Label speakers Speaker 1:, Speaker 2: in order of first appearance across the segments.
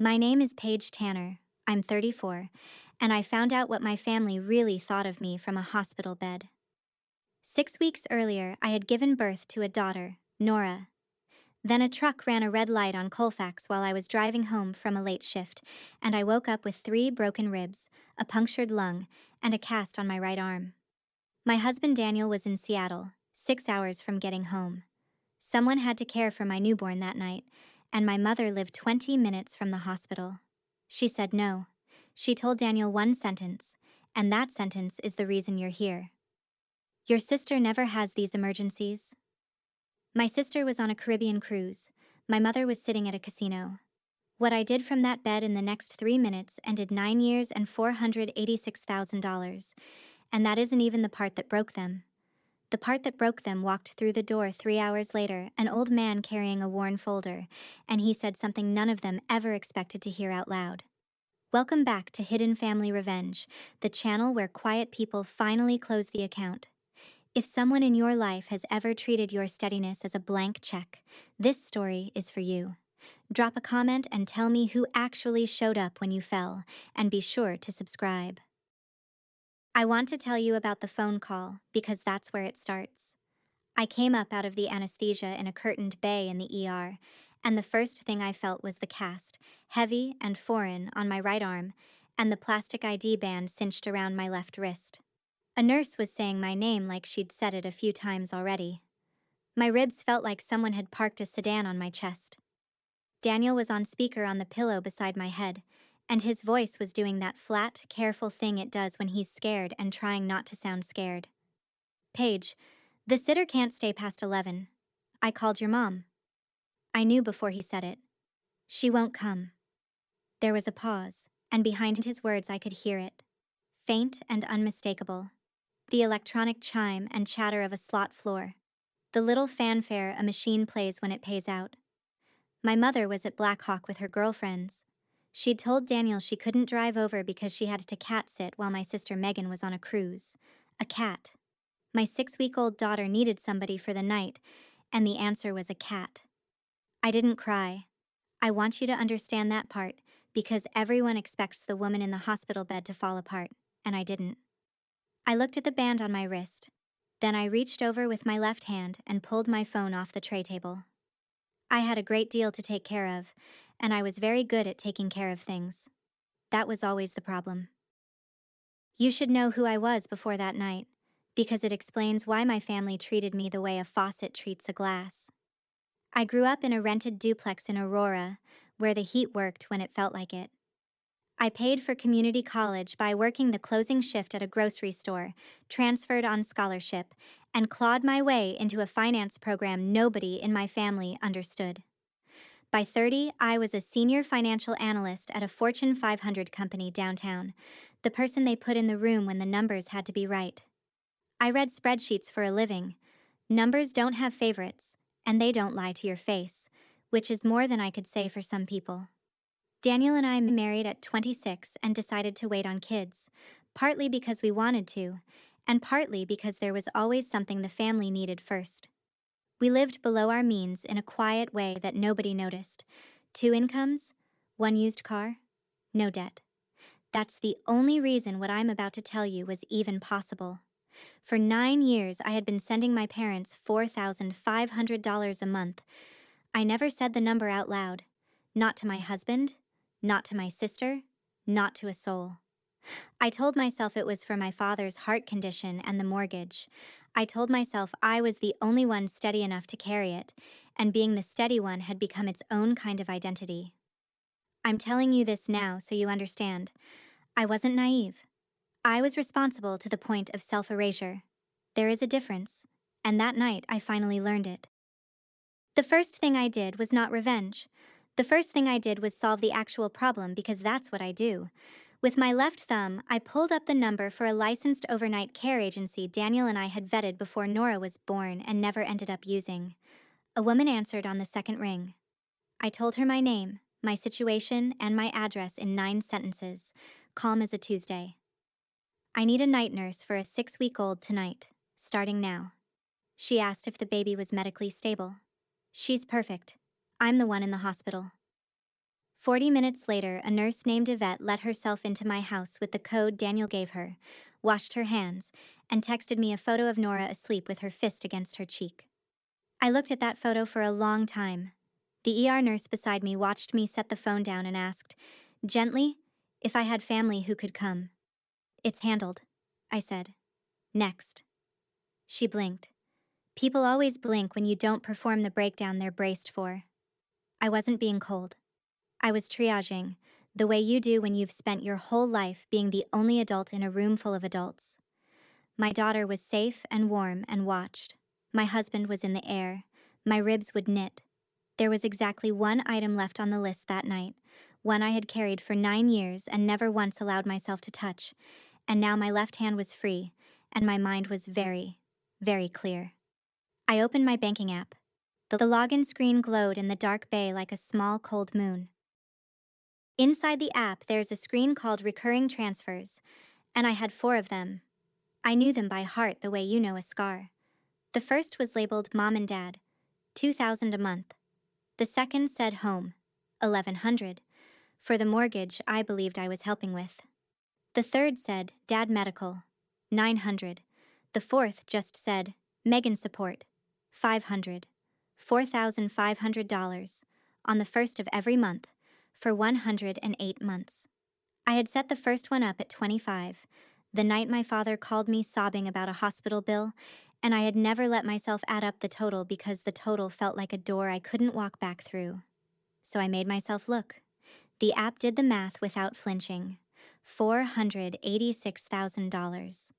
Speaker 1: My name is Paige Tanner. I'm 34, and I found out what my family really thought of me from a hospital bed. 6 weeks earlier, I had given birth to a daughter, Nora. Then a truck ran a red light on Colfax while I was driving home from a late shift, and I woke up with 3 broken ribs, a punctured lung, and a cast on my right arm. My husband Daniel was in Seattle, 6 hours from getting home. Someone had to care for my newborn that night, and my mother lived 20 minutes from the hospital. She said no. She told Daniel one sentence, and that sentence is the reason you're here. Your sister never has these emergencies. My sister was on a Caribbean cruise. My mother was sitting at a casino. What I did from that bed in the next 3 minutes ended 9 years and $486,000, and that isn't even the part that broke them. The part that broke them walked through the door 3 hours later, an old man carrying a worn folder, and he said something none of them ever expected to hear out loud. Welcome back to Hidden Family Revenge, the channel where quiet people finally close the account. If someone in your life has ever treated your steadiness as a blank check, this story is for you. Drop a comment and tell me who actually showed up when you fell, and be sure to subscribe. I want to tell you about the phone call because that's where it starts. I came up out of the anesthesia in a curtained bay in the ER, and the first thing I felt was the cast, heavy and foreign, on my right arm, and the plastic ID band cinched around my left wrist. A nurse was saying my name like she'd said it a few times already. My ribs felt like someone had parked a sedan on my chest. Daniel was on speaker on the pillow beside my head, and his voice was doing that flat, careful thing it does when he's scared and trying not to sound scared. Paige, the sitter can't stay past 11. I called your mom. I knew before he said it. She won't come. There was a pause, and behind his words I could hear it. Faint and unmistakable. The electronic chime and chatter of a slot floor. The little fanfare a machine plays when it pays out. My mother was at Black Hawk with her girlfriends. She'd told Daniel she couldn't drive over because she had to catsit while my sister Megan was on a cruise. A cat. My 6-week-old daughter needed somebody for the night, and the answer was a cat. I didn't cry. I want you to understand that part, because everyone expects the woman in the hospital bed to fall apart, and I didn't. I looked at the band on my wrist. Then I reached over with my left hand and pulled my phone off the tray table. I had a great deal to take care of, and I was very good at taking care of things. That was always the problem. You should know who I was before that night, because it explains why my family treated me the way a faucet treats a glass. I grew up in a rented duplex in Aurora, where the heat worked when it felt like it. I paid for community college by working the closing shift at a grocery store, transferred on scholarship, and clawed my way into a finance program nobody in my family understood. By 30, I was a senior financial analyst at a Fortune 500 company downtown, the person they put in the room when the numbers had to be right. I read spreadsheets for a living. Numbers don't have favorites, and they don't lie to your face, which is more than I could say for some people. Daniel and I married at 26 and decided to wait on kids, partly because we wanted to, and partly because there was always something the family needed first. We lived below our means in a quiet way that nobody noticed. 2 incomes, 1 used car, no debt. That's the only reason what I'm about to tell you was even possible. For 9 years, I had been sending my parents $4,500 a month. I never said the number out loud. Not to my husband, not to my sister, not to a soul. I told myself it was for my father's heart condition and the mortgage. I told myself I was the only one steady enough to carry it, and being the steady one had become its own kind of identity. I'm telling you this now so you understand. I wasn't naive. I was responsible to the point of self-erasure. There is a difference, and that night I finally learned it. The first thing I did was not revenge. The first thing I did was solve the actual problem because that's what I do. With my left thumb, I pulled up the number for a licensed overnight care agency Daniel and I had vetted before Nora was born and never ended up using. A woman answered on the second ring. I told her my name, my situation, and my address in 9 sentences, calm as a Tuesday. I need a night nurse for a 6-week-old tonight, starting now. She asked if the baby was medically stable. She's perfect. I'm the one in the hospital. 40 minutes later, a nurse named Yvette let herself into my house with the code Daniel gave her, washed her hands, and texted me a photo of Nora asleep with her fist against her cheek. I looked at that photo for a long time. The ER nurse beside me watched me set the phone down and asked, gently, if I had family who could come. It's handled, I said. Next. She blinked. People always blink when you don't perform the breakdown they're braced for. I wasn't being cold. I was triaging, the way you do when you've spent your whole life being the only adult in a room full of adults. My daughter was safe and warm and watched. My husband was in the air. My ribs would knit. There was exactly one item left on the list that night, one I had carried for 9 years and never once allowed myself to touch, and now my left hand was free, and my mind was very, very clear. I opened my banking app. The login screen glowed in the dark bay like a small, cold moon. Inside the app, there's a screen called Recurring Transfers, and I had 4 of them. I knew them by heart the way you know a scar. The first was labeled Mom and Dad, $2,000 a month. The second said Home, $1,100, for the mortgage I believed I was helping with. The third said Dad Medical, $900. The fourth just said Megan Support, $500, $4,500, on the first of every month, for 108 months. I had set the first one up at 25, the night my father called me sobbing about a hospital bill, and I had never let myself add up the total because the total felt like a door I couldn't walk back through. So I made myself look. The app did the math without flinching. $486,000.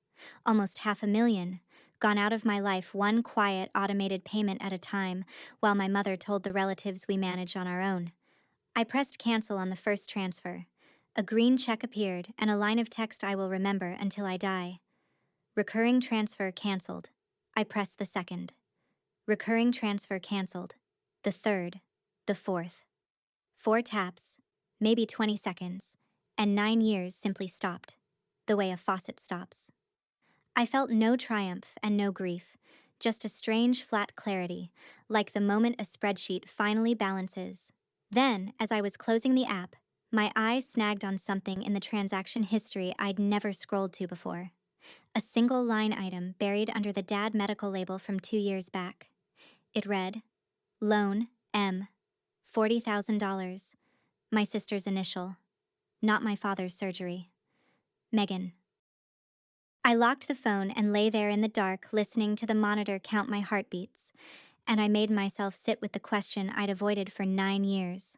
Speaker 1: Almost $500,000, gone out of my life one quiet automated payment at a time, while my mother told the relatives we manage on our own. I pressed cancel on the first transfer. A green check appeared and a line of text I will remember until I die. Recurring transfer canceled. I pressed the second. Recurring transfer canceled. The third. The fourth. 4 taps, maybe 20 seconds, and 9 years simply stopped, the way a faucet stops. I felt no triumph and no grief, just a strange flat clarity, like the moment a spreadsheet finally balances. Then, as I was closing the app, my eyes snagged on something in the transaction history I'd never scrolled to before. A single line item buried under the Dad Medical label from 2 years back. It read, Loan, M, $40,000. My sister's initial. Not my father's surgery. Megan. I locked the phone and lay there in the dark listening to the monitor count my heartbeats, and I made myself sit with the question I'd avoided for 9 years.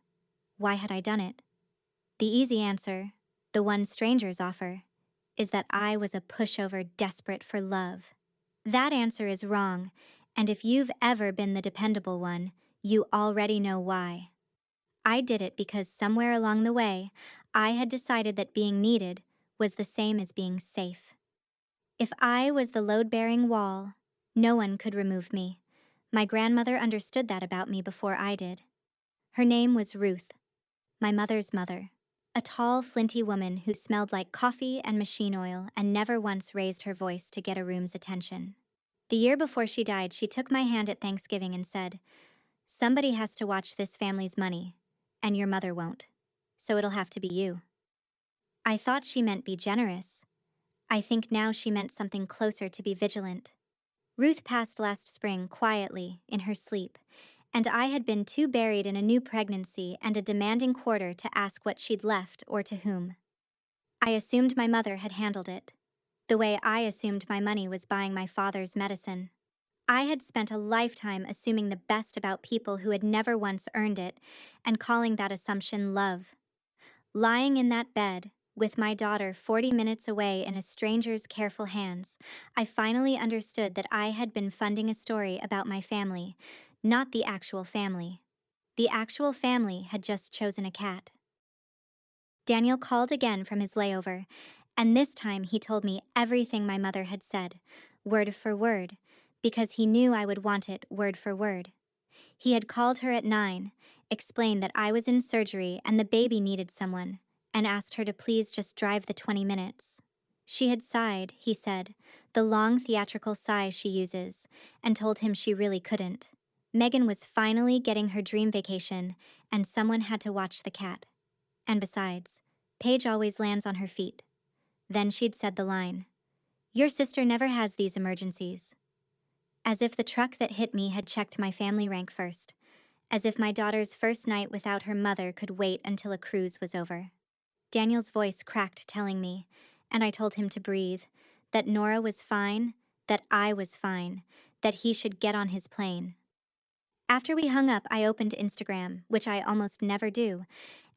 Speaker 1: Why had I done it? The easy answer, the one strangers offer, is that I was a pushover desperate for love. That answer is wrong, and if you've ever been the dependable one, you already know why. I did it because somewhere along the way, I had decided that being needed was the same as being safe. If I was the load-bearing wall, no one could remove me. My grandmother understood that about me before I did. Her name was Ruth, my mother's mother, a tall, flinty woman who smelled like coffee and machine oil and never once raised her voice to get a room's attention. The year before she died, she took my hand at Thanksgiving and said, "Somebody has to watch this family's money, and your mother won't. So it'll have to be you." I thought she meant be generous. I think now she meant something closer to be vigilant. Ruth passed last spring quietly, in her sleep, and I had been too buried in a new pregnancy and a demanding quarter to ask what she'd left or to whom. I assumed my mother had handled it, the way I assumed my money was buying my father's medicine. I had spent a lifetime assuming the best about people who had never once earned it, and calling that assumption love. Lying in that bed, with my daughter 40 minutes away in a stranger's careful hands, I finally understood that I had been funding a story about my family, not the actual family. The actual family had just chosen a cat. Daniel called again from his layover, and this time he told me everything my mother had said, word for word, because he knew I would want it word for word. He had called her at 9, explained that I was in surgery and the baby needed someone, and asked her to please just drive the 20 minutes. She had sighed, he said, the long theatrical sigh she uses, and told him she really couldn't. Megan was finally getting her dream vacation, and someone had to watch the cat. And besides, Paige always lands on her feet. Then she'd said the line, "Your sister never has these emergencies." As if the truck that hit me had checked my family rank first. As if my daughter's first night without her mother could wait until a cruise was over. Daniel's voice cracked, telling me, and I told him to breathe, that Nora was fine, that I was fine, that he should get on his plane. After we hung up, I opened Instagram, which I almost never do,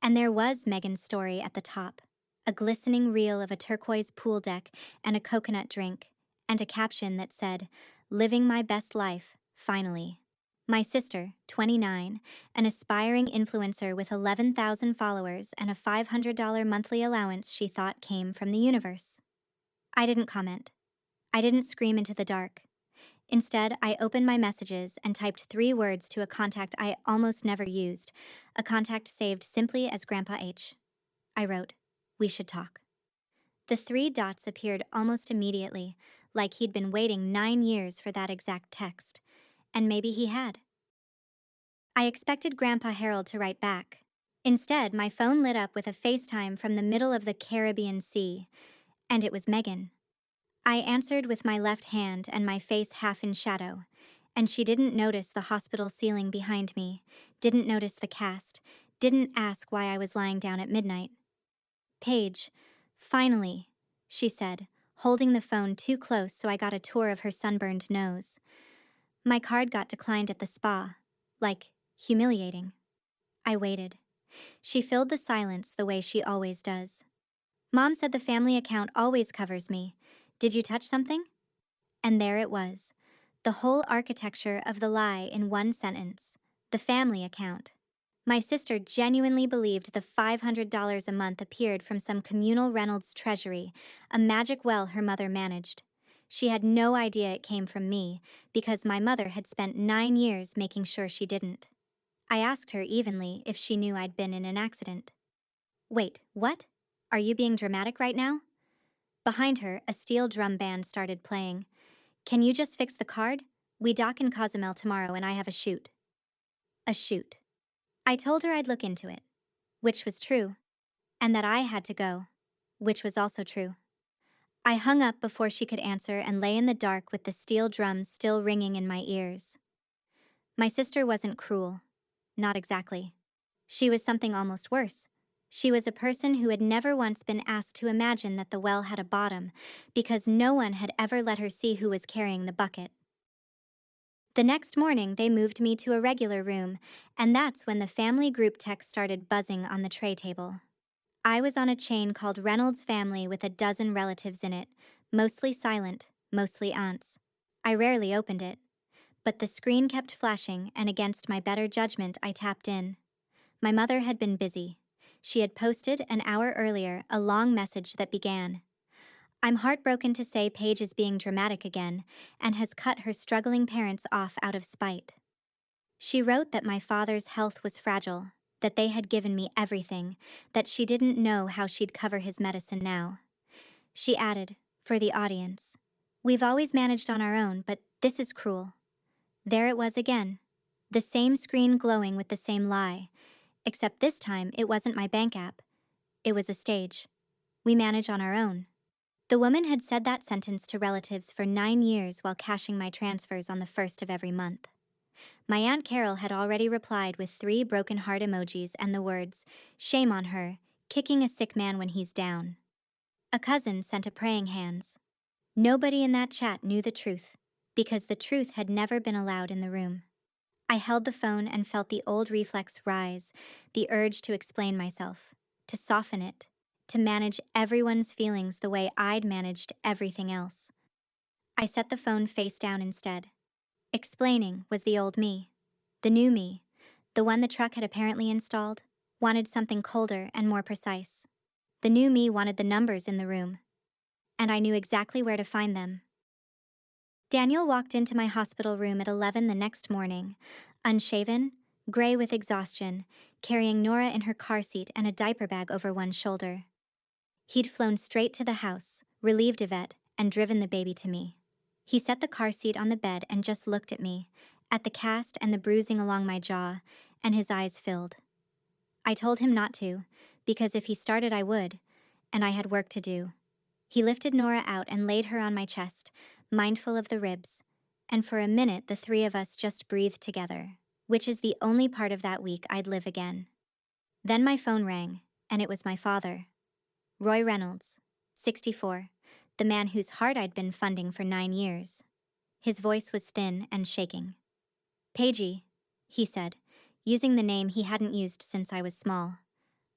Speaker 1: and there was Megan's story at the top. A glistening reel of a turquoise pool deck and a coconut drink, and a caption that said, "Living my best life, finally." My sister, 29, an aspiring influencer with 11,000 followers and a $500 monthly allowance she thought came from the universe. I didn't comment. I didn't scream into the dark. Instead, I opened my messages and typed 3 words to a contact I almost never used, a contact saved simply as Grandpa H. I wrote, "We should talk." The 3 dots appeared almost immediately, like he'd been waiting 9 years for that exact text. And maybe he had. I expected Grandpa Harold to write back. Instead, my phone lit up with a FaceTime from the middle of the Caribbean Sea, and it was Megan. I answered with my left hand and my face half in shadow, and she didn't notice the hospital ceiling behind me, didn't notice the cast, didn't ask why I was lying down at midnight. "Paige, finally," she said, holding the phone too close so I got a tour of her sunburned nose. My card got declined at the spa. Like, humiliating. I waited. She filled the silence the way she always does. "Mom said the family account always covers me. Did you touch something?" And there it was. The whole architecture of the lie in one sentence. The family account. My sister genuinely believed the $500 a month appeared from some communal Reynolds treasury, a magic well her mother managed. She had no idea it came from me, because my mother had spent 9 years making sure she didn't. I asked her evenly if she knew I'd been in an accident. "Wait, what? Are you being dramatic right now?" Behind her, a steel drum band started playing. "Can you just fix the card? We dock in Cozumel tomorrow and I have a shoot." A shoot. I told her I'd look into it, which was true, and that I had to go, which was also true. I hung up before she could answer and lay in the dark with the steel drums still ringing in my ears. My sister wasn't cruel. Not exactly. She was something almost worse. She was a person who had never once been asked to imagine that the well had a bottom, because no one had ever let her see who was carrying the bucket. The next morning, they moved me to a regular room, and that's when the family group text started buzzing on the tray table. I was on a chain called Reynolds Family with a dozen relatives in it, mostly silent, mostly aunts. I rarely opened it, but the screen kept flashing, and against my better judgment, I tapped in. My mother had been busy. She had posted an hour earlier a long message that began, "I'm heartbroken to say Paige is being dramatic again and has cut her struggling parents off out of spite." She wrote that my father's health was fragile, that they had given me everything, that she didn't know how she'd cover his medicine now. She added, for the audience, "We've always managed on our own, but this is cruel." There it was again. The same screen glowing with the same lie, except this time it wasn't my bank app. It was a stage. "We manage on our own." The woman had said that sentence to relatives for 9 years while cashing my transfers on the first of every month. My Aunt Carol had already replied with 3 broken heart emojis and the words, "Shame on her, kicking a sick man when he's down." A cousin sent a praying hands. Nobody in that chat knew the truth, because the truth had never been allowed in the room. I held the phone and felt the old reflex rise, the urge to explain myself, to soften it, to manage everyone's feelings the way I'd managed everything else. I set the phone face down instead. Explaining was the old me. The new me, the one the truck had apparently installed, wanted something colder and more precise. The new me wanted the numbers in the room, and I knew exactly where to find them. Daniel walked into my hospital room at 11 the next morning, unshaven, gray with exhaustion, carrying Nora in her car seat and a diaper bag over one shoulder. He'd flown straight to the house, relieved Yvette, and driven the baby to me. He set the car seat on the bed and just looked at me, at the cast and the bruising along my jaw, and his eyes filled. I told him not to, because if he started, I would, and I had work to do. He lifted Nora out and laid her on my chest, mindful of the ribs, and for a minute the three of us just breathed together, which is the only part of that week I'd live again. Then my phone rang, and it was my father. Roy Reynolds, 64, the man whose heart I'd been funding for 9 years. His voice was thin and shaking. "Paigey," he said, using the name he hadn't used since I was small.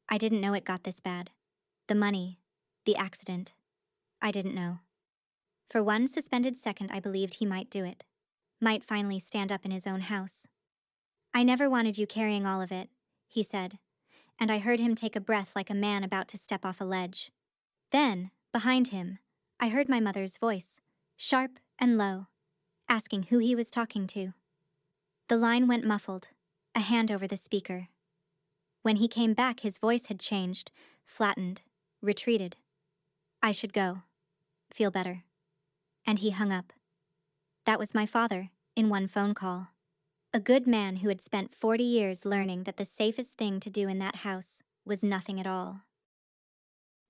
Speaker 1: "I didn't know it got this bad. The money, the accident. I didn't know." For one suspended second, I believed he might do it. Might finally stand up in his own house. "I never wanted you carrying all of it," he said, and I heard him take a breath like a man about to step off a ledge. Then, behind him, I heard my mother's voice, sharp and low, asking who he was talking to. The line went muffled, a hand over the speaker. When he came back, his voice had changed, flattened, retreated. "I should go. Feel better." And he hung up. That was my father, in one phone call. A good man who had spent 40 years learning that the safest thing to do in that house was nothing at all.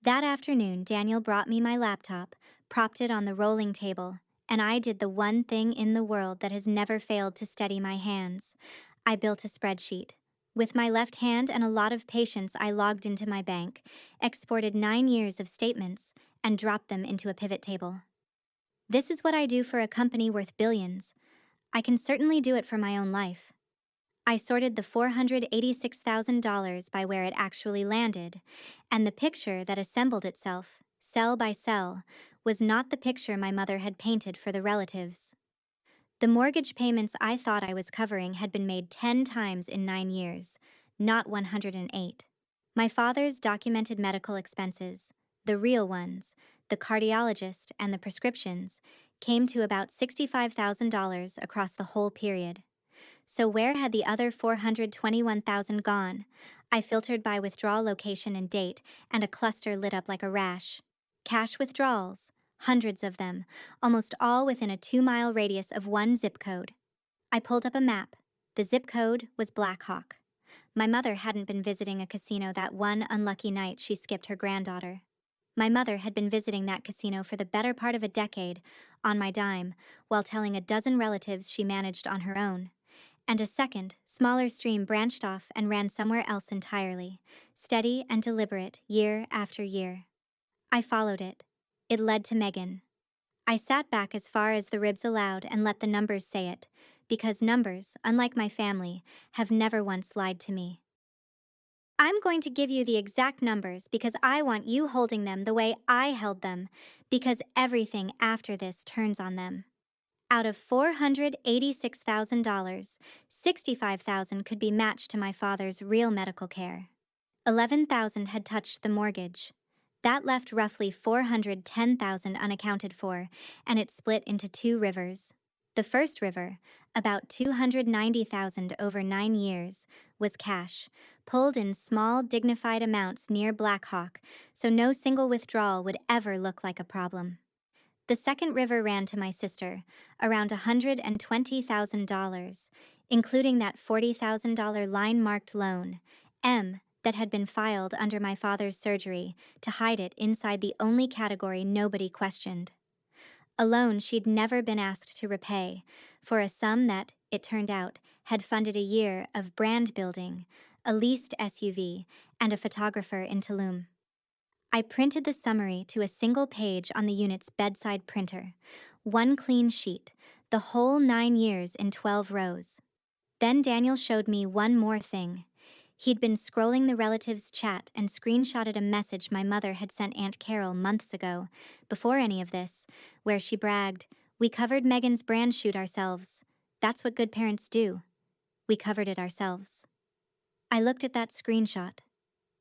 Speaker 1: That afternoon, Daniel brought me my laptop, propped it on the rolling table, and I did the one thing in the world that has never failed to steady my hands. I built a spreadsheet. With my left hand and a lot of patience, I logged into my bank, exported 9 years of statements, and dropped them into a pivot table. This is what I do for a company worth billions. I can certainly do it for my own life. I sorted the $486,000 by where it actually landed, and the picture that assembled itself, cell by cell, was not the picture my mother had painted for the relatives. The mortgage payments I thought I was covering had been made 10 times in 9 years, not 108. My father's documented medical expenses, the real ones, the cardiologist and the prescriptions, came to about $65,000 across the whole period. So where had the other $421,000 gone? I filtered by withdrawal location and date, and a cluster lit up like a rash. Cash withdrawals, hundreds of them, almost all within a 2-mile radius of one zip code. I pulled up a map. The zip code was Black Hawk. My mother hadn't been visiting a casino that one unlucky night she skipped her granddaughter. My mother had been visiting that casino for the better part of a decade, on my dime, while telling a dozen relatives she managed on her own. And a second, smaller stream branched off and ran somewhere else entirely, steady and deliberate year after year. I followed it. It led to Megan. I sat back as far as the ribs allowed and let the numbers say it, because numbers, unlike my family, have never once lied to me. "I'm going to give you the exact numbers because I want you holding them the way I held them, because everything after this turns on them. Out of $486,000, $65,000 could be matched to my father's real medical care. $11,000 had touched the mortgage. That left roughly $410,000 unaccounted for, and it split into 2 rivers. The first river, about $290,000 over 9 years, was cash, pulled in small, dignified amounts near Black Hawk, so no single withdrawal would ever look like a problem. The second river ran to my sister, around $120,000, including that $40,000 line-marked loan, M, that had been filed under my father's surgery to hide it inside the only category nobody questioned. A loan she'd never been asked to repay, for a sum that, it turned out, had funded a year of brand building, a leased SUV, and a photographer in Tulum. I printed the summary to a single page on the unit's bedside printer. One clean sheet, the whole 9 years in 12 rows. Then Daniel showed me one more thing. He'd been scrolling the relatives' chat and screenshotted a message my mother had sent Aunt Carol months ago, before any of this, where she bragged, "We covered Megan's brand shoot ourselves. That's what good parents do. We covered it ourselves." I looked at that screenshot,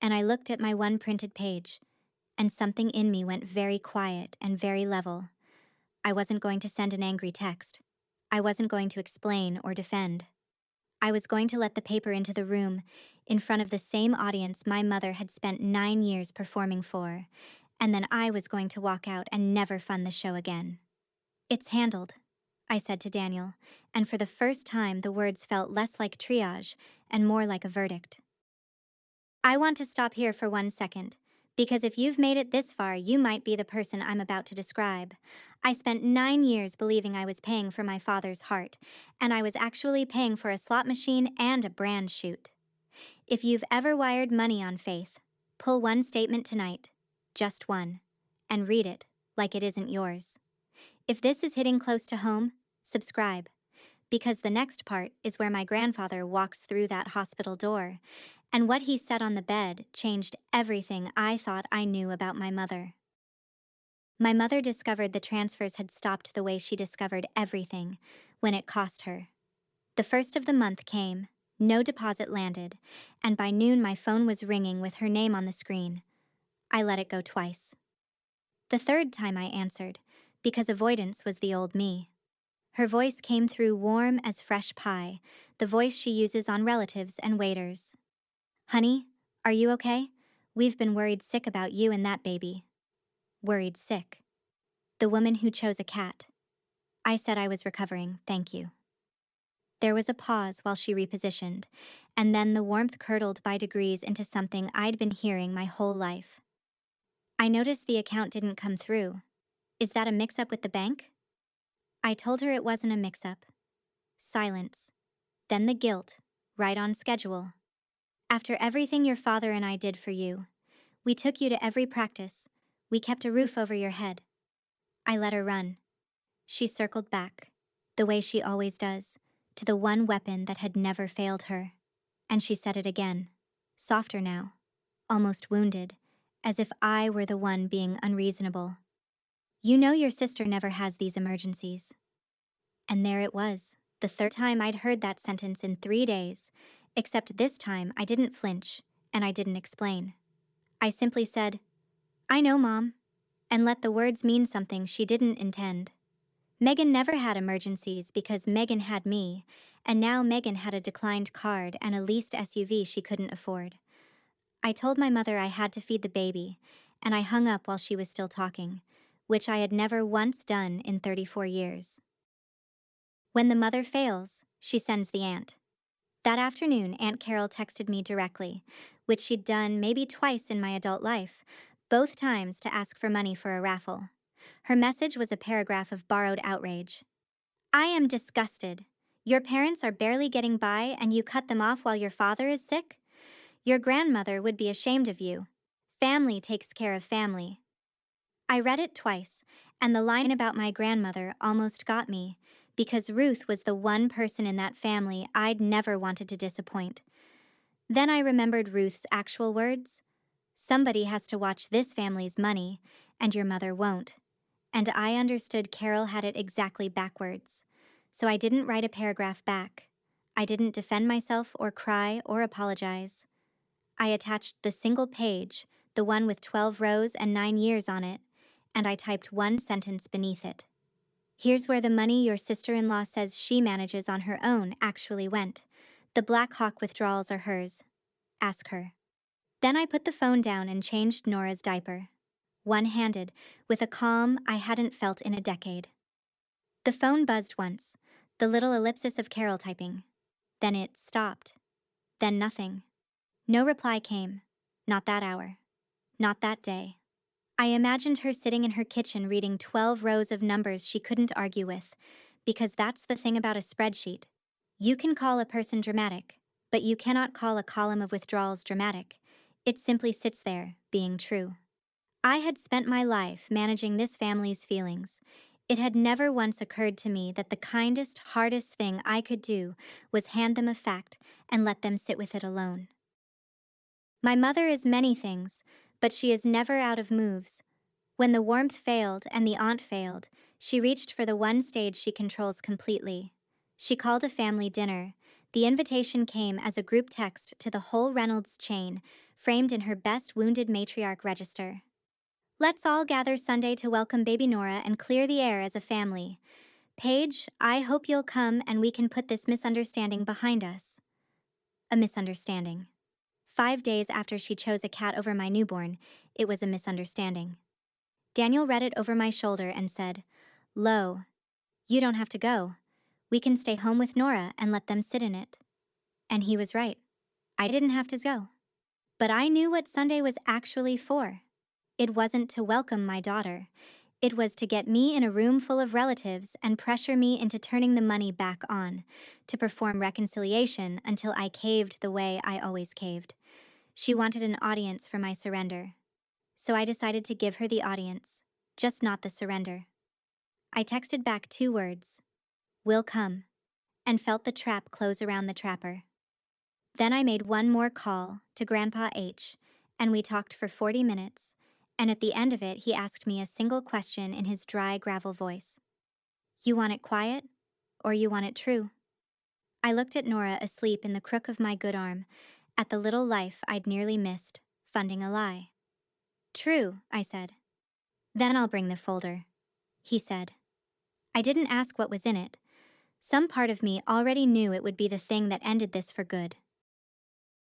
Speaker 1: and I looked at my one printed page, and something in me went very quiet and very level. I wasn't going to send an angry text. I wasn't going to explain or defend. I was going to let the paper into the room, in front of the same audience my mother had spent 9 years performing for, and then I was going to walk out and never fund the show again. "It's handled," I said to Daniel, and for the first time the words felt less like triage and more like a verdict. I want to stop here for 1 second, because if you've made it this far, you might be the person I'm about to describe. I spent 9 years believing I was paying for my father's heart, and I was actually paying for a slot machine and a brand shoot. If you've ever wired money on faith, pull one statement tonight, just one, and read it like it isn't yours. If this is hitting close to home, subscribe, because the next part is where my grandfather walks through that hospital door, and what he said on the bed changed everything I thought I knew about my mother. My mother discovered the transfers had stopped the way she discovered everything when it cost her. The first of the month came, no deposit landed, and by noon my phone was ringing with her name on the screen. I let it go twice. The third time I answered, because avoidance was the old me. Her voice came through warm as fresh pie, the voice she uses on relatives and waiters. Honey, are you okay? We've been worried sick about you and that baby. Worried sick. The woman who chose a cat. I said I was recovering, thank you. There was a pause while she repositioned, and then the warmth curdled by degrees into something I'd been hearing my whole life. I noticed the account didn't come through. Is that a mix-up with the bank? I told her it wasn't a mix-up. Silence. Then the guilt, right on schedule. After everything your father and I did for you, we took you to every practice. We kept a roof over your head. I let her run. She circled back, the way she always does, to the one weapon that had never failed her. And she said it again, softer now, almost wounded, as if I were the one being unreasonable. You know your sister never has these emergencies. And there it was, the third time I'd heard that sentence in 3 days, except this time I didn't flinch, and I didn't explain. I simply said, I know, Mom, and let the words mean something she didn't intend. Megan never had emergencies because Megan had me, and now Megan had a declined card and a leased SUV she couldn't afford. I told my mother I had to feed the baby, and I hung up while she was still talking, which I had never once done in 34 years. When the mother fails, she sends the aunt. That afternoon, Aunt Carol texted me directly, which she'd done maybe twice in my adult life, both times to ask for money for a raffle. Her message was a paragraph of borrowed outrage. I am disgusted. Your parents are barely getting by and you cut them off while your father is sick? Your grandmother would be ashamed of you. Family takes care of family. I read it twice, and the line about my grandmother almost got me, because Ruth was the one person in that family I'd never wanted to disappoint. Then I remembered Ruth's actual words. Somebody has to watch this family's money, and your mother won't. And I understood Carol had it exactly backwards. So I didn't write a paragraph back. I didn't defend myself or cry or apologize. I attached the single page, the one with 12 rows and 9 years on it, and I typed one sentence beneath it. Here's where the money your sister-in-law says she manages on her own actually went. The Black Hawk withdrawals are hers. Ask her. Then I put the phone down and changed Nora's diaper. One-handed, with a calm I hadn't felt in a decade. The phone buzzed once, the little ellipsis of Carol typing. Then it stopped. Then nothing. No reply came. Not that hour. Not that day. I imagined her sitting in her kitchen reading 12 rows of numbers she couldn't argue with, because that's the thing about a spreadsheet. You can call a person dramatic, but you cannot call a column of withdrawals dramatic. It simply sits there, being true. I had spent my life managing this family's feelings. It had never once occurred to me that the kindest, hardest thing I could do was hand them a fact and let them sit with it alone. My mother is many things, but she is never out of moves. When the warmth failed and the aunt failed, she reached for the one stage she controls completely. She called a family dinner. The invitation came as a group text to the whole Reynolds chain, framed in her best wounded matriarch register. Let's all gather Sunday to welcome baby Nora and clear the air as a family. Paige, I hope you'll come and we can put this misunderstanding behind us. A misunderstanding. 5 days after she chose a cat over my newborn, it was a misunderstanding. Daniel read it over my shoulder and said, Lo, you don't have to go. We can stay home with Nora and let them sit in it. And he was right. I didn't have to go. But I knew what Sunday was actually for. It wasn't to welcome my daughter. It was to get me in a room full of relatives and pressure me into turning the money back on, to perform reconciliation until I caved the way I always caved. She wanted an audience for my surrender. So I decided to give her the audience, just not the surrender. I texted back 2 words, "Will come," and felt the trap close around the trapper. Then I made one more call to Grandpa H, and we talked for 40 minutes, and at the end of it he asked me a single question in his dry gravel voice. "You want it quiet, or you want it true?" I looked at Nora asleep in the crook of my good arm, at the little life I'd nearly missed, funding a lie. "True," I said. "Then I'll bring the folder," he said. I didn't ask what was in it. Some part of me already knew it would be the thing that ended this for good.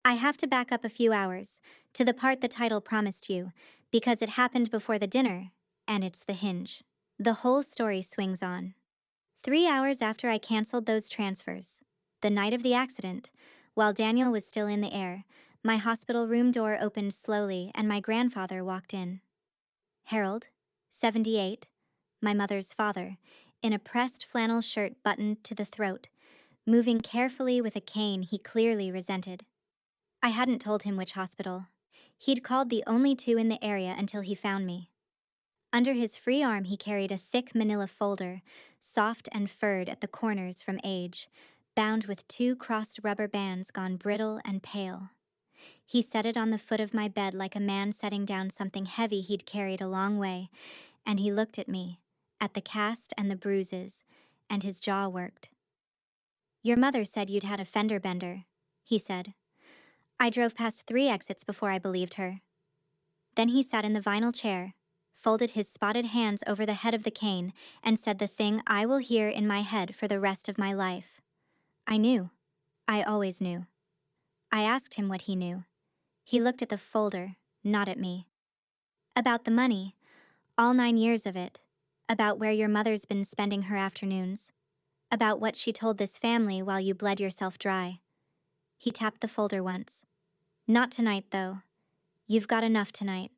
Speaker 1: I have to back up a few hours, to the part the title promised you, because it happened before the dinner, and it's the hinge. The whole story swings on. 3 hours after I canceled those transfers, the night of the accident, while Daniel was still in the air, my hospital room door opened slowly and my grandfather walked in. Harold, 78, my mother's father, in a pressed flannel shirt buttoned to the throat, moving carefully with a cane he clearly resented. I hadn't told him which hospital. He'd called the only 2 in the area until he found me. Under his free arm he carried a thick manila folder, soft and furred at the corners from age, bound with 2 crossed rubber bands gone brittle and pale. He set it on the foot of my bed like a man setting down something heavy he'd carried a long way, and he looked at me, at the cast and the bruises, and his jaw worked. "Your mother said you'd had a fender bender," he said. I drove past 3 exits before I believed her. Then he sat in the vinyl chair, folded his spotted hands over the head of the cane, and said the thing I will hear in my head for the rest of my life. I knew. I always knew. I asked him what he knew. He looked at the folder, not at me. "About the money, all 9 years of it. About where your mother's been spending her afternoons. About what she told this family while you bled yourself dry." He tapped the folder once. "Not tonight, though. You've got enough tonight.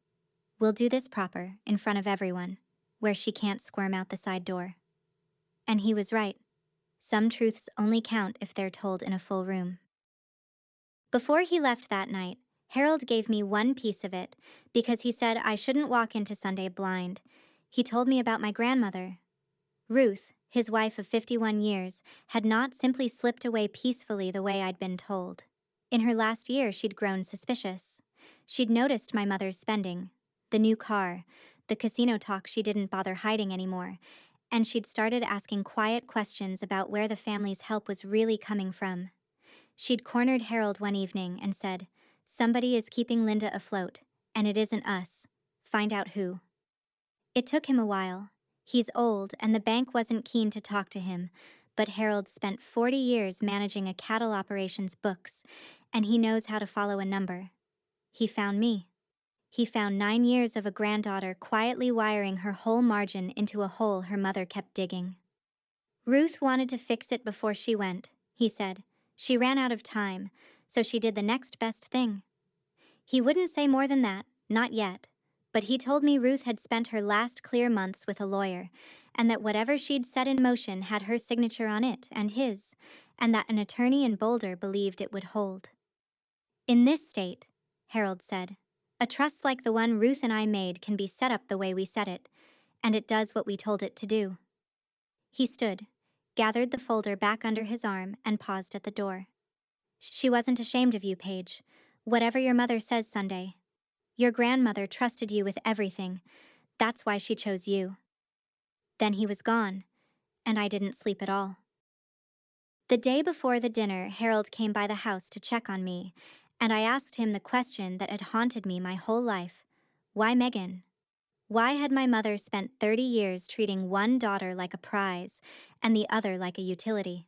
Speaker 1: We'll do this proper, in front of everyone, where she can't squirm out the side door." And he was right. Some truths only count if they're told in a full room. Before he left that night, Harold gave me one piece of it, because he said I shouldn't walk into Sunday blind. He told me about my grandmother. Ruth, his wife of 51 years, had not simply slipped away peacefully the way I'd been told. In her last year, she'd grown suspicious. She'd noticed my mother's spending, the new car, the casino talk she didn't bother hiding anymore, and she'd started asking quiet questions about where the family's help was really coming from. She'd cornered Harold one evening and said, "Somebody is keeping Linda afloat, and it isn't us. Find out who." It took him a while. He's old, and the bank wasn't keen to talk to him, but Harold spent 40 years managing a cattle operations books, and he knows how to follow a number. He found me. He found 9 years of a granddaughter quietly wiring her whole margin into a hole her mother kept digging. "Ruth wanted to fix it before she went," he said. "She ran out of time, so she did the next best thing." He wouldn't say more than that, not yet, but he told me Ruth had spent her last clear months with a lawyer, and that whatever she'd set in motion had her signature on it and his, and that an attorney in Boulder believed it would hold. "In this state," Harold said, "a trust like the one Ruth and I made can be set up the way we set it, and it does what we told it to do." He stood, gathered the folder back under his arm, and paused at the door. "She wasn't ashamed of you, Paige. Whatever your mother says Sunday. Your grandmother trusted you with everything. That's why she chose you." Then he was gone, and I didn't sleep at all. The day before the dinner, Harold came by the house to check on me, and I asked him the question that had haunted me my whole life. Why Megan? Why had my mother spent 30 years treating one daughter like a prize and the other like a utility?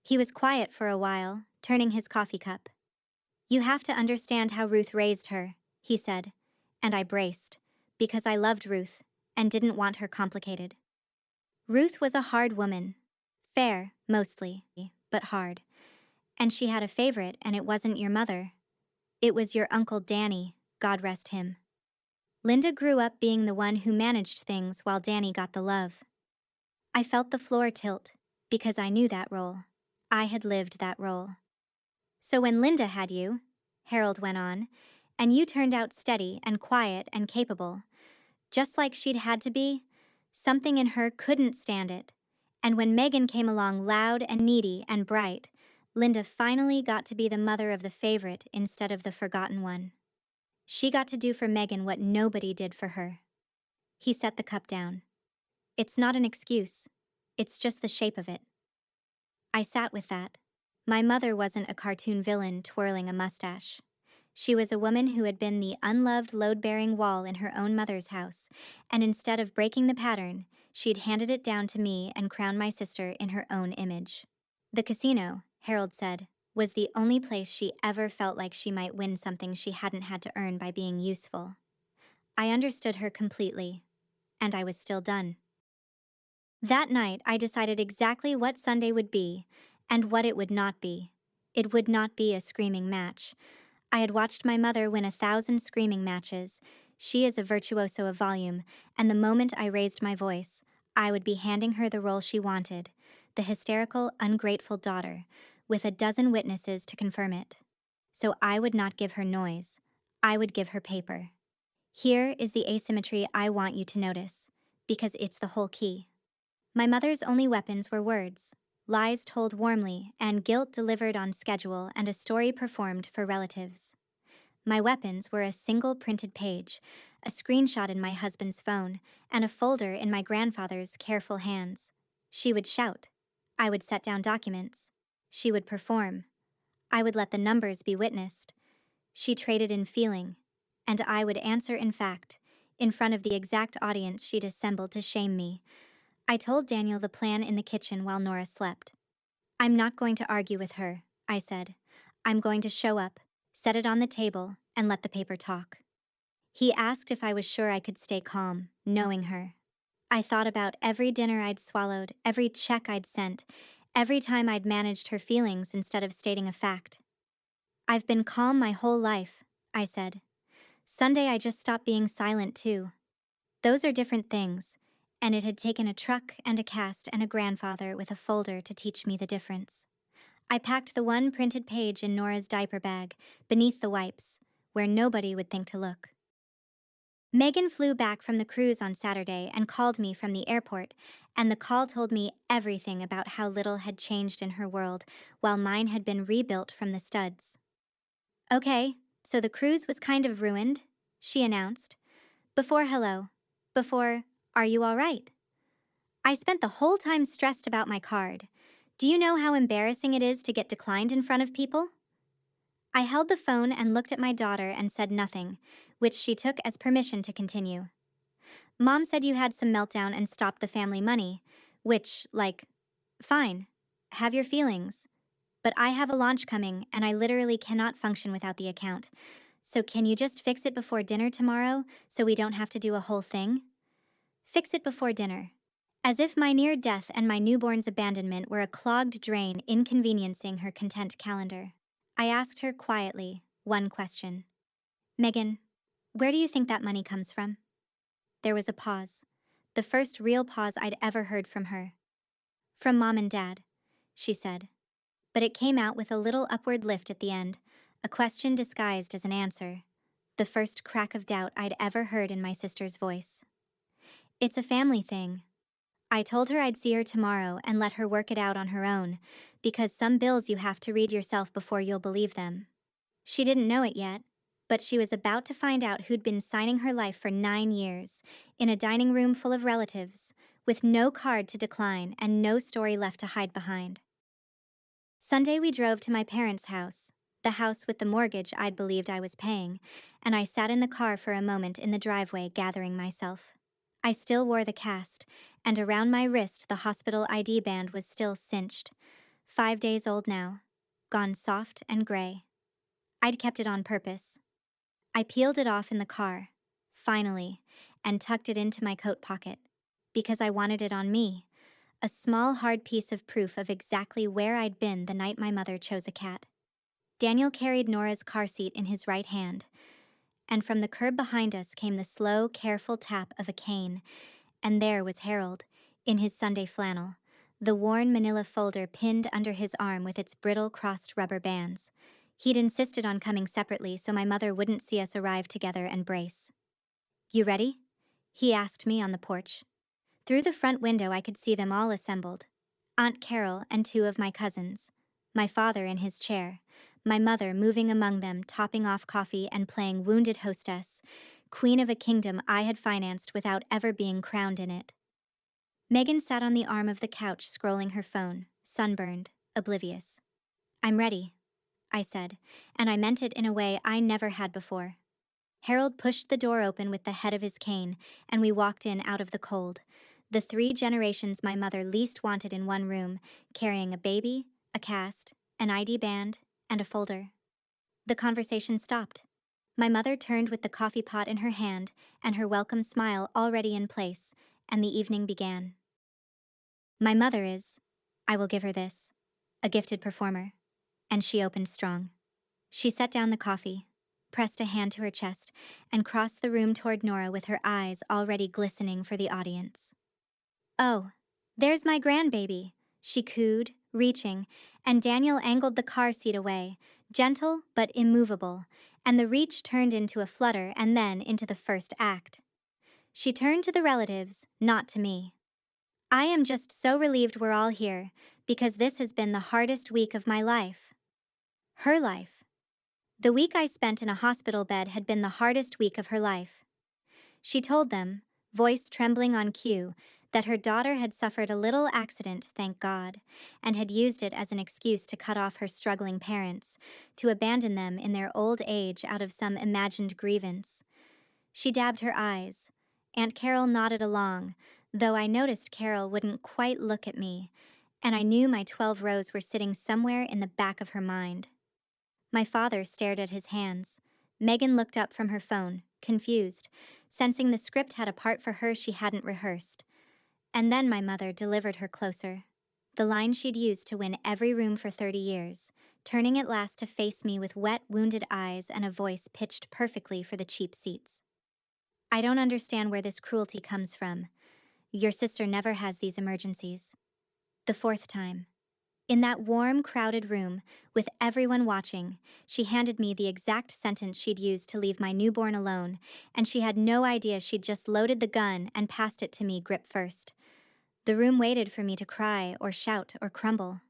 Speaker 1: He was quiet for a while, turning his coffee cup. "You have to understand how Ruth raised her," he said, and I braced, because I loved Ruth and didn't want her complicated. Ruth was a hard woman. Fair, mostly, but hard. And she had a favorite, and it wasn't your mother. It was your Uncle Danny, God rest him. Linda grew up being the one who managed things while Danny got the love. I felt the floor tilt, because I knew that role. I had lived that role. So when Linda had you, Harold went on, and you turned out steady and quiet and capable, just like she'd had to be, something in her couldn't stand it. And when Megan came along loud and needy and bright, Linda finally got to be the mother of the favorite instead of the forgotten one. She got to do for Megan what nobody did for her. He set the cup down. It's not an excuse. It's just the shape of it. I sat with that. My mother wasn't a cartoon villain twirling a mustache. She was a woman who had been the unloved load-bearing wall in her own mother's house, and instead of breaking the pattern, she'd handed it down to me and crowned my sister in her own image. The casino, Harold said, was the only place she ever felt like she might win something she hadn't had to earn by being useful. I understood her completely, and I was still done. That night, I decided exactly what Sunday would be, and what it would not be. It would not be a screaming match. I had watched my mother win 1,000 screaming matches. She is a virtuoso of volume, and the moment I raised my voice, I would be handing her the role she wanted, the hysterical, ungrateful daughter, with a dozen witnesses to confirm it. So I would not give her noise. I would give her paper. Here is the asymmetry I want you to notice, because it's the whole key. My mother's only weapons were words, lies told warmly, and guilt delivered on schedule, and a story performed for relatives. My weapons were a single printed page, a screenshot in my husband's phone, and a folder in my grandfather's careful hands. She would shout. I would set down documents. She would perform. I would let the numbers be witnessed. She traded in feeling, and I would answer in fact, in front of the exact audience she'd assembled to shame me. I told Daniel the plan in the kitchen while Nora slept. I'm not going to argue with her, I said. I'm going to show up, set it on the table, and let the paper talk. He asked if I was sure I could stay calm, knowing her. I thought about every dinner I'd swallowed, every check I'd sent, every time I'd managed her feelings instead of stating a fact. I've been calm my whole life, I said. Sunday I just stopped being silent too. Those are different things, and it had taken a truck and a cast and a grandfather with a folder to teach me the difference. I packed the one printed page in Nora's diaper bag, beneath the wipes, where nobody would think to look. Megan flew back from the cruise on Saturday and called me from the airport, and the call told me everything about how little had changed in her world, while mine had been rebuilt from the studs. Okay, so the cruise was kind of ruined, she announced. Before hello. Before, are you all right? I spent the whole time stressed about my card. Do you know how embarrassing it is to get declined in front of people? I held the phone and looked at my daughter and said nothing, which she took as permission to continue. Mom said you had some meltdown and stopped the family money, which, fine, have your feelings. But I have a launch coming and I literally cannot function without the account. So can you just fix it before dinner tomorrow so we don't have to do a whole thing? Fix it before dinner. As if my near death and my newborn's abandonment were a clogged drain inconveniencing her content calendar. I asked her quietly, one question. Megan, where do you think that money comes from? There was a pause. The first real pause I'd ever heard from her. From Mom and Dad, she said. But it came out with a little upward lift at the end, a question disguised as an answer. The first crack of doubt I'd ever heard in my sister's voice. It's a family thing. I told her I'd see her tomorrow and let her work it out on her own, because some bills you have to read yourself before you'll believe them. She didn't know it yet, but she was about to find out who'd been signing her life for 9 years, in a dining room full of relatives, with no card to decline and no story left to hide behind. Sunday we drove to my parents' house, the house with the mortgage I'd believed I was paying, and I sat in the car for a moment in the driveway gathering myself. I still wore the cast, and around my wrist the hospital ID band was still cinched. 5 days old now, gone soft and gray. I'd kept it on purpose. I peeled it off in the car, finally, and tucked it into my coat pocket, because I wanted it on me, a small hard piece of proof of exactly where I'd been the night my mother chose a cat. Daniel carried Nora's car seat in his right hand, and from the curb behind us came the slow, careful tap of a cane, and there was Harold, in his Sunday flannel, the worn manila folder pinned under his arm with its brittle crossed rubber bands. He'd insisted on coming separately so my mother wouldn't see us arrive together and brace. "You ready?" he asked me on the porch. Through the front window I could see them all assembled. Aunt Carol and two of my cousins. My father in his chair. My mother moving among them, topping off coffee and playing wounded hostess, queen of a kingdom I had financed without ever being crowned in it. Megan sat on the arm of the couch scrolling her phone, sunburned, oblivious. "I'm ready," I said, and I meant it in a way I never had before. Harold pushed the door open with the head of his cane, and we walked in out of the cold. The three generations my mother least wanted in one room, carrying a baby, a cast, an ID band, and a folder. The conversation stopped. My mother turned with the coffee pot in her hand and her welcome smile already in place, and the evening began. My mother is, I will give her this, a gifted performer. And she opened strong. She set down the coffee, pressed a hand to her chest, and crossed the room toward Nora with her eyes already glistening for the audience. "Oh, there's my grandbaby," she cooed, reaching, and Daniel angled the car seat away, gentle but immovable, and the reach turned into a flutter and then into the first act. She turned to the relatives, not to me. "I am just so relieved we're all here, because this has been the hardest week of my life." Her life. The week I spent in a hospital bed had been the hardest week of her life. She told them, voice trembling on cue, that her daughter had suffered a little accident, thank God, and had used it as an excuse to cut off her struggling parents, to abandon them in their old age out of some imagined grievance. She dabbed her eyes. Aunt Carol nodded along, though I noticed Carol wouldn't quite look at me, and I knew my 12 rows were sitting somewhere in the back of her mind. My father stared at his hands. Megan looked up from her phone, confused, sensing the script had a part for her she hadn't rehearsed. And then my mother delivered her closer. The line she'd used to win every room for 30 years, turning at last to face me with wet, wounded eyes and a voice pitched perfectly for the cheap seats. "I don't understand where this cruelty comes from. Your sister never has these emergencies." The fourth time. In that warm, crowded room, with everyone watching, she handed me the exact sentence she'd used to leave my newborn alone, and she had no idea she'd just loaded the gun and passed it to me grip first. The room waited for me to cry or shout or crumble.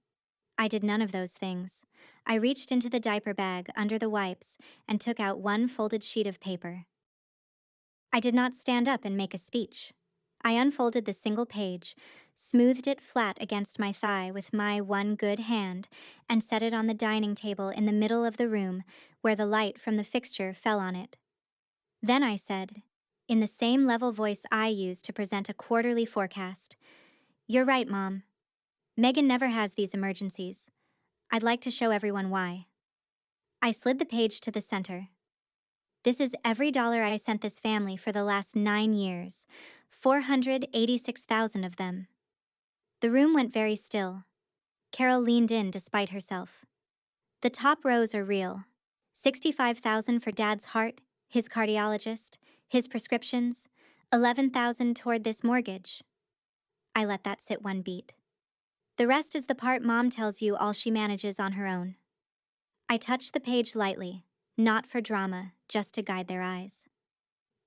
Speaker 1: I did none of those things. I reached into the diaper bag under the wipes and took out one folded sheet of paper. I did not stand up and make a speech. I unfolded the single page, smoothed it flat against my thigh with my one good hand, and set it on the dining table in the middle of the room, where the light from the fixture fell on it. Then I said, in the same level voice I use to present a quarterly forecast, "You're right, Mom. Megan never has these emergencies. I'd like to show everyone why." I slid the page to the center. "This is every dollar I sent this family for the last 9 years, 486,000 of them." The room went very still. Carol leaned in despite herself. "The top rows are real. 65,000 for Dad's heart, his cardiologist, his prescriptions, 11,000 toward this mortgage." I let that sit one beat. "The rest is the part Mom tells you all she manages on her own." I touched the page lightly, not for drama, just to guide their eyes.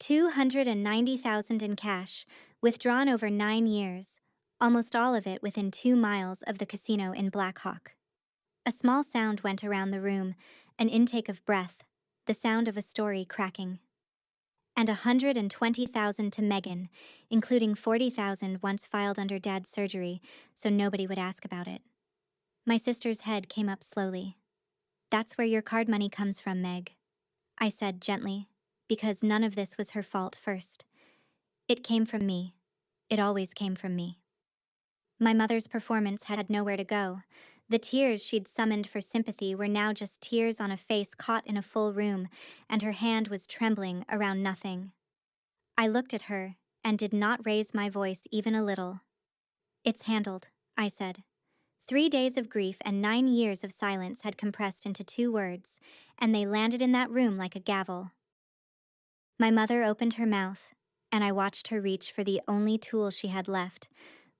Speaker 1: 290,000 in cash, withdrawn over 9 years, almost all of it within 2 miles of the casino in Black Hawk. A small sound went around the room, an intake of breath, the sound of a story cracking. "And 120,000 to Megan, including 40,000 once filed under Dad's surgery, so nobody would ask about it." My sister's head came up slowly. "That's where your card money comes from, Meg," I said gently, because none of this was her fault first. It came from me. It always came from me. My mother's performance had nowhere to go. The tears she'd summoned for sympathy were now just tears on a face caught in a full room, and her hand was trembling around nothing. I looked at her and did not raise my voice even a little. "It's handled," I said. 3 days of grief and 9 years of silence had compressed into 2 words, and they landed in that room like a gavel. My mother opened her mouth, and I watched her reach for the only tool she had left,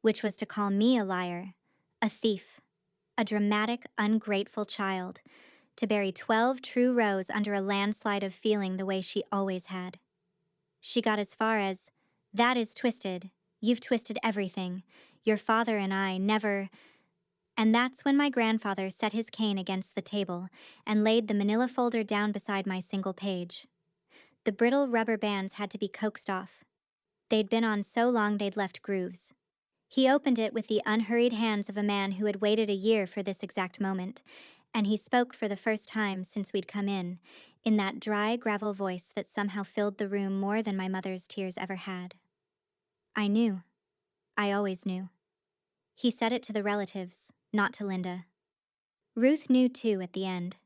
Speaker 1: which was to call me a liar, a thief, a dramatic, ungrateful child, to bury 12 true rows under a landslide of feeling the way she always had. She got as far as, "That is twisted. You've twisted everything. Your father and I never." And that's when my grandfather set his cane against the table and laid the manila folder down beside my single page. The brittle rubber bands had to be coaxed off. They'd been on so long they'd left grooves. He opened it with the unhurried hands of a man who had waited a year for this exact moment, and he spoke for the first time since we'd come in that dry gravel voice that somehow filled the room more than my mother's tears ever had. I knew. I always knew. He said it to the relatives, not to Linda. Ruth knew too at the end.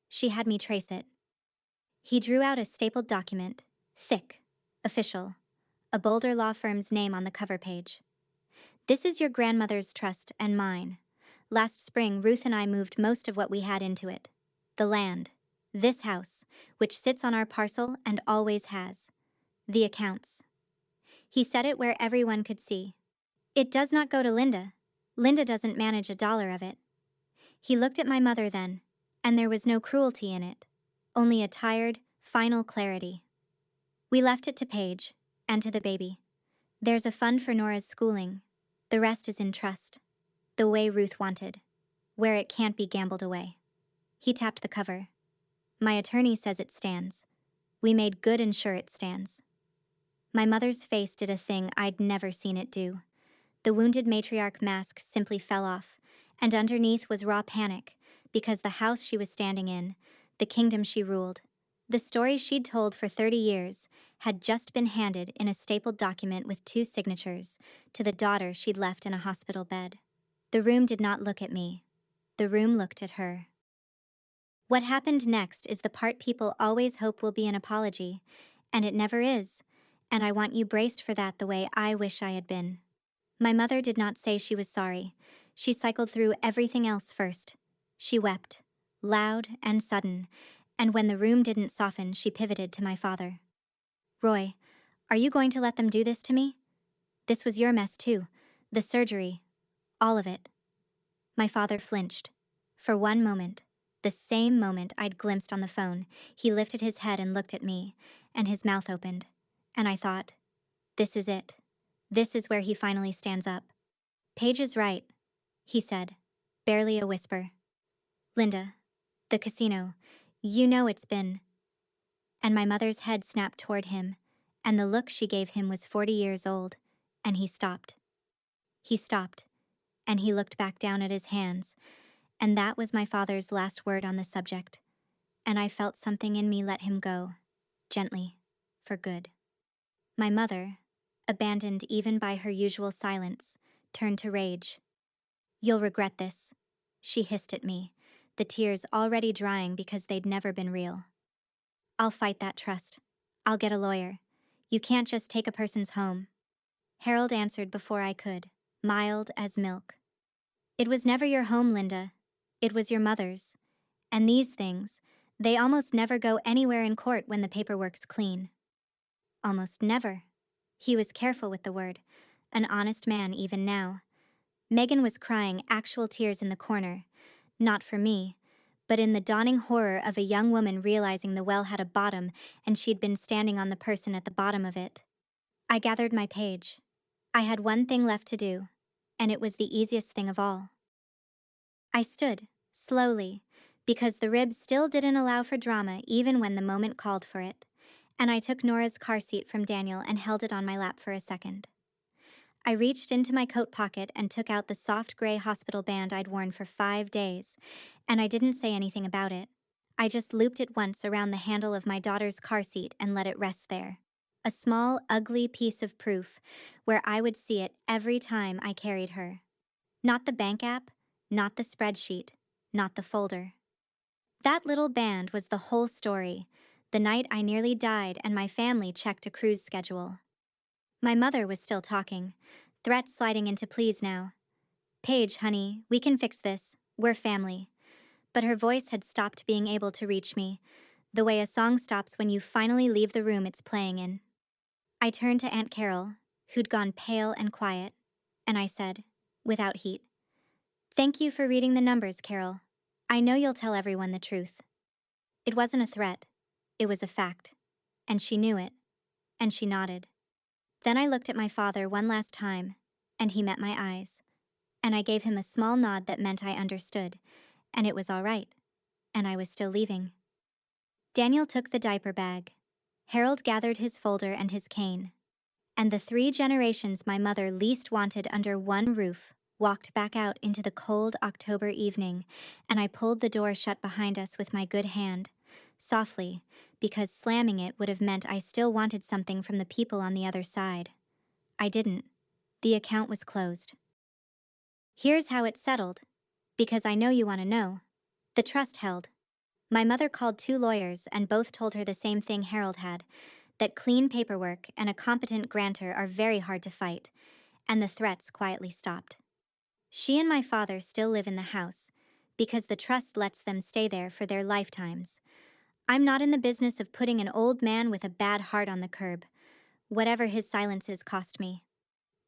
Speaker 1: She had me trace it. He drew out a stapled document, thick, official, a Boulder law firm's name on the cover page. "This is your grandmother's trust and mine. Last spring, Ruth and I moved most of what we had into it. The land. This house, which sits on our parcel and always has. The accounts." He said it where everyone could see. "It does not go to Linda. Linda doesn't manage a dollar of it." He looked at my mother then, and there was no cruelty in it, only a tired, final clarity. We left it to Paige, and to the baby. "There's a fund for Nora's schooling. The rest is in trust. The way Ruth wanted. Where it can't be gambled away." He tapped the cover. "My attorney says it stands. We made good and sure it stands." My mother's face did a thing I'd never seen it do. The wounded matriarch mask simply fell off, and underneath was raw panic, because the house she was standing in, the kingdom she ruled, the story she'd told for 30 years, had just been handed in a stapled document with 2 signatures to the daughter she'd left in a hospital bed. The room did not look at me. The room looked at her. What happened next is the part people always hope will be an apology, and it never is, and I want you braced for that the way I wish I had been. My mother did not say she was sorry. She cycled through everything else first. She wept, loud and sudden, and when the room didn't soften, she pivoted to my father. "Roy, are you going to let them do this to me? This was your mess too. The surgery. All of it." My father flinched. For one moment, the same moment I'd glimpsed on the phone, he lifted his head and looked at me, and his mouth opened. And I thought, this is it. This is where he finally stands up. "Paige is right," he said, barely a whisper. "Linda, the casino, you know it's been..." And my mother's head snapped toward him, and the look she gave him was 40 years old, and he stopped. He stopped, and he looked back down at his hands, and that was my father's last word on the subject, and I felt something in me let him go, gently, for good. My mother, abandoned even by her usual silence, turned to rage. "You'll regret this," she hissed at me, the tears already drying because they'd never been real. "I'll fight that trust. I'll get a lawyer. You can't just take a person's home." Harold answered before I could, mild as milk. "It was never your home, Linda. It was your mother's. And these things, they almost never go anywhere in court when the paperwork's clean." Almost never. He was careful with the word, an honest man even now. Megan was crying actual tears in the corner, not for me, but in the dawning horror of a young woman realizing the well had a bottom and she'd been standing on the person at the bottom of it. I gathered my page. I had one thing left to do, and it was the easiest thing of all. I stood, slowly, because the ribs still didn't allow for drama even when the moment called for it, and I took Nora's car seat from Daniel and held it on my lap for a second. I reached into my coat pocket and took out the soft gray hospital band I'd worn for 5 days, and I didn't say anything about it. I just looped it once around the handle of my daughter's car seat and let it rest there. A small, ugly piece of proof where I would see it every time I carried her. Not the bank app, not the spreadsheet, not the folder. That little band was the whole story, the night I nearly died and my family checked a cruise schedule. My mother was still talking, threats sliding into pleas now. Paige, honey, we can fix this. We're family. But her voice had stopped being able to reach me, the way a song stops when you finally leave the room it's playing in. I turned to Aunt Carol, who'd gone pale and quiet, and I said, without heat, "Thank you for reading the numbers, Carol. I know you'll tell everyone the truth." It wasn't a threat. It was a fact. And she knew it. And she nodded. Then I looked at my father one last time, and he met my eyes. And I gave him a small nod that meant I understood, and it was all right. And I was still leaving. Daniel took the diaper bag. Harold gathered his folder and his cane. And the 3 generations my mother least wanted under one roof walked back out into the cold October evening, and I pulled the door shut behind us with my good hand, softly, because slamming it would have meant I still wanted something from the people on the other side. I didn't. The account was closed. Here's how it settled, because I know you want to know. The trust held. My mother called 2 lawyers and both told her the same thing Harold had, that clean paperwork and a competent grantor are very hard to fight, and the threats quietly stopped. She and my father still live in the house, because the trust lets them stay there for their lifetimes. I'm not in the business of putting an old man with a bad heart on the curb, whatever his silences cost me.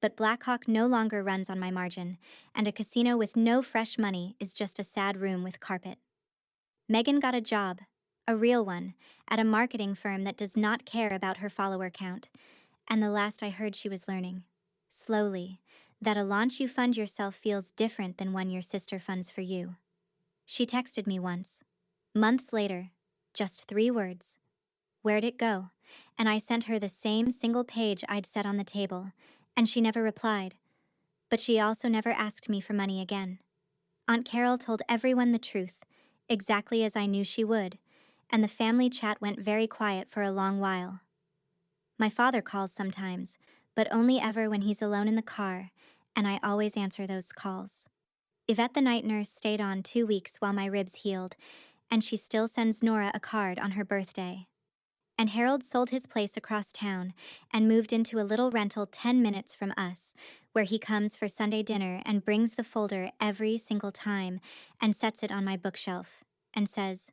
Speaker 1: But Blackhawk no longer runs on my margin, and a casino with no fresh money is just a sad room with carpet. Megan got a job, a real one, at a marketing firm that does not care about her follower count, and the last I heard she was learning, slowly, that a launch you fund yourself feels different than one your sister funds for you. She texted me once, months later, just 3 words. Where'd it go? And I sent her the same single page I'd set on the table, and she never replied. But she also never asked me for money again. Aunt Carol told everyone the truth, exactly as I knew she would, and the family chat went very quiet for a long while. My father calls sometimes, but only ever when he's alone in the car, and I always answer those calls. Yvette the night nurse stayed on 2 weeks while my ribs healed, and she still sends Nora a card on her birthday. And Harold sold his place across town and moved into a little rental 10 minutes from us, where he comes for Sunday dinner and brings the folder every single time and sets it on my bookshelf and says,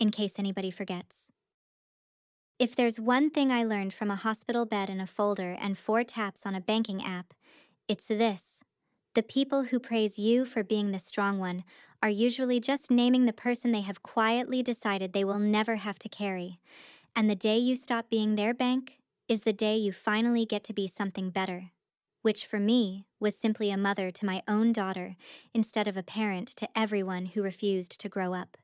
Speaker 1: in case anybody forgets. If there's one thing I learned from a hospital bed and a folder and 4 taps on a banking app, it's this. The people who praise you for being the strong one are usually just naming the person they have quietly decided they will never have to carry. And the day you stop being their bank is the day you finally get to be something better. Which for me was simply a mother to my own daughter instead of a parent to everyone who refused to grow up.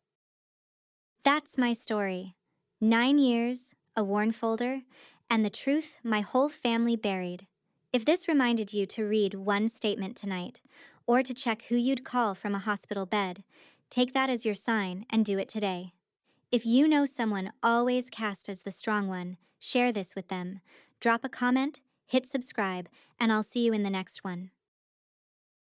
Speaker 1: That's my story. 9 years, a worn folder, and the truth my whole family buried. If this reminded you to read one statement tonight, or to check who you'd call from a hospital bed, take that as your sign and do it today. If you know someone always cast as the strong one, share this with them. Drop a comment, hit subscribe, and I'll see you in the next one.